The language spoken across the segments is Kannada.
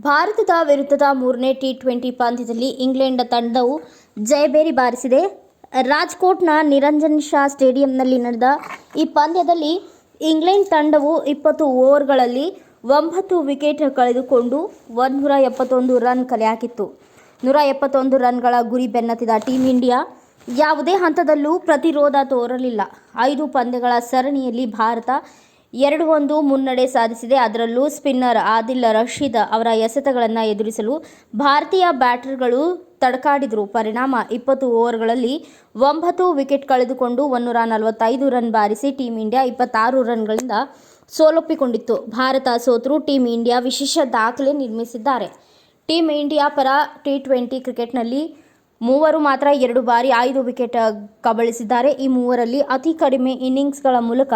ಭಾರತದ ವಿರುದ್ಧದ ಮೂರನೇ ಟಿ20 ಪಂದ್ಯದಲ್ಲಿ ಇಂಗ್ಲೆಂಡ್ ತಂಡವು ಜಯಭೇರಿ ಬಾರಿಸಿದೆ. ರಾಜ್ಕೋಟ್ನ ನಿರಂಜನ್ ಶಾ ಸ್ಟೇಡಿಯಂನಲ್ಲಿ ನಡೆದ ಈ ಪಂದ್ಯದಲ್ಲಿ ಇಂಗ್ಲೆಂಡ್ ತಂಡವು 20 ಓವರ್ಗಳಲ್ಲಿ 9 ವಿಕೆಟ್ ಕಳೆದುಕೊಂಡು 171 ರನ್ ಕಲೆಹಾಕಿತ್ತು. 171 ರನ್ಗಳ ಗುರಿ ಬೆನ್ನತ್ತಿದ ಟೀಂ ಇಂಡಿಯಾ ಯಾವುದೇ ಹಂತದಲ್ಲೂ ಪ್ರತಿರೋಧ ತೋರಲಿಲ್ಲ. 5 ಪಂದ್ಯಗಳ ಸರಣಿಯಲ್ಲಿ ಭಾರತ 2-1 ಮುನ್ನಡೆ ಸಾಧಿಸಿದೆ. ಅದರಲ್ಲೂ ಸ್ಪಿನ್ನರ್ ಆದಿಲ್ ರಶೀದ್ ಅವರ ಎಸೆತಗಳನ್ನು ಎದುರಿಸಲು ಭಾರತೀಯ ಬ್ಯಾಟರ್ಗಳು ತಡಕಾಡಿದರು. ಪರಿಣಾಮ 20 ಓವರ್ಗಳಲ್ಲಿ 9 ವಿಕೆಟ್ ಕಳೆದುಕೊಂಡು 145 ರನ್ ಬಾರಿಸಿ ಟೀಂ ಇಂಡಿಯಾ 26 ರನ್ಗಳಿಂದ ಸೋಲೊಪ್ಪಿಕೊಂಡಿತ್ತು. ಭಾರತ ಸೋತರೂ ಟೀಂ ಇಂಡಿಯಾ ವಿಶೇಷ ದಾಖಲೆ ನಿರ್ಮಿಸಿದ್ದಾರೆ. ಟೀಂ ಇಂಡಿಯಾ ಪರ ಟಿ20 ಕ್ರಿಕೆಟ್ನಲ್ಲಿ ಮೂವರು ಮಾತ್ರ 2 ಬಾರಿ 5 ವಿಕೆಟ್ ಕಬಳಿಸಿದ್ದಾರೆ. ಈ ಮೂವರಲ್ಲಿ ಅತಿ ಕಡಿಮೆ ಇನ್ನಿಂಗ್ಸ್ಗಳ ಮೂಲಕ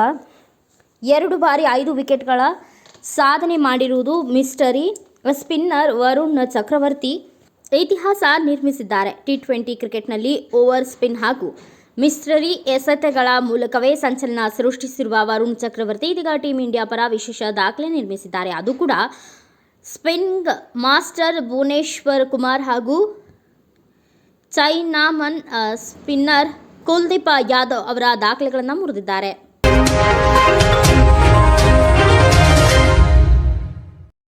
2 ಬಾರಿ 5 ವಿಕೆಟ್ಗಳ ಸಾಧನೆ ಮಾಡಿರುವುದು ಮಿಸ್ಟರಿ ಸ್ಪಿನ್ನರ್ ವರುಣ್ ಚಕ್ರವರ್ತಿ ಇತಿಹಾಸ ನಿರ್ಮಿಸಿದ್ದಾರೆ. ಟಿ20 ಕ್ರಿಕೆಟ್ನಲ್ಲಿ ಓವರ್ ಸ್ಪಿನ್ ಹಾಗೂ ಮಿಸ್ಟರಿ ಎಸೆತಗಳ ಮೂಲಕವೇ ಸಂಚಲನ ಸೃಷ್ಟಿಸಿರುವ ವರುಣ್ ಚಕ್ರವರ್ತಿ ಇದೀಗ ಟೀಂ ಇಂಡಿಯಾ ಪರ ವಿಶೇಷ ದಾಖಲೆ ನಿರ್ಮಿಸಿದ್ದಾರೆ. ಅದು ಕೂಡ ಸ್ಪಿನ್ನಿಂಗ್ ಮಾಸ್ಟರ್ ಭುವನೇಶ್ವರ್ ಕುಮಾರ್ ಹಾಗೂ ಚೈನಾಮನ್ ಸ್ಪಿನ್ನರ್ ಕುಲ್ದೀಪ್ ಯಾದವ್ ಅವರ ದಾಖಲೆಗಳನ್ನು ಮುರಿದಿದ್ದಾರೆ.